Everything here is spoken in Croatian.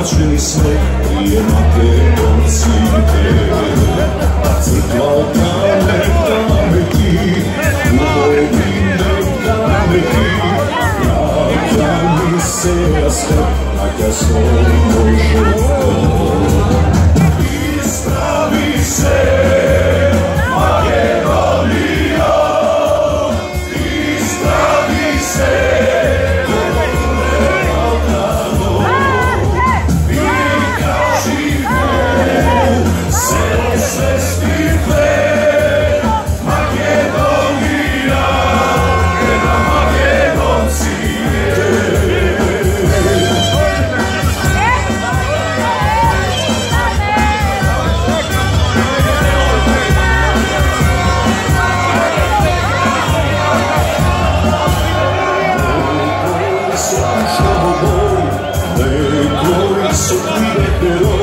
mračni sneg prije Makedoncije. Crkva od pameti, u godine kameti, vrata mi se raste, naka slovo žrtvo. Ispravi se Makedonija, ispravi se. Su ti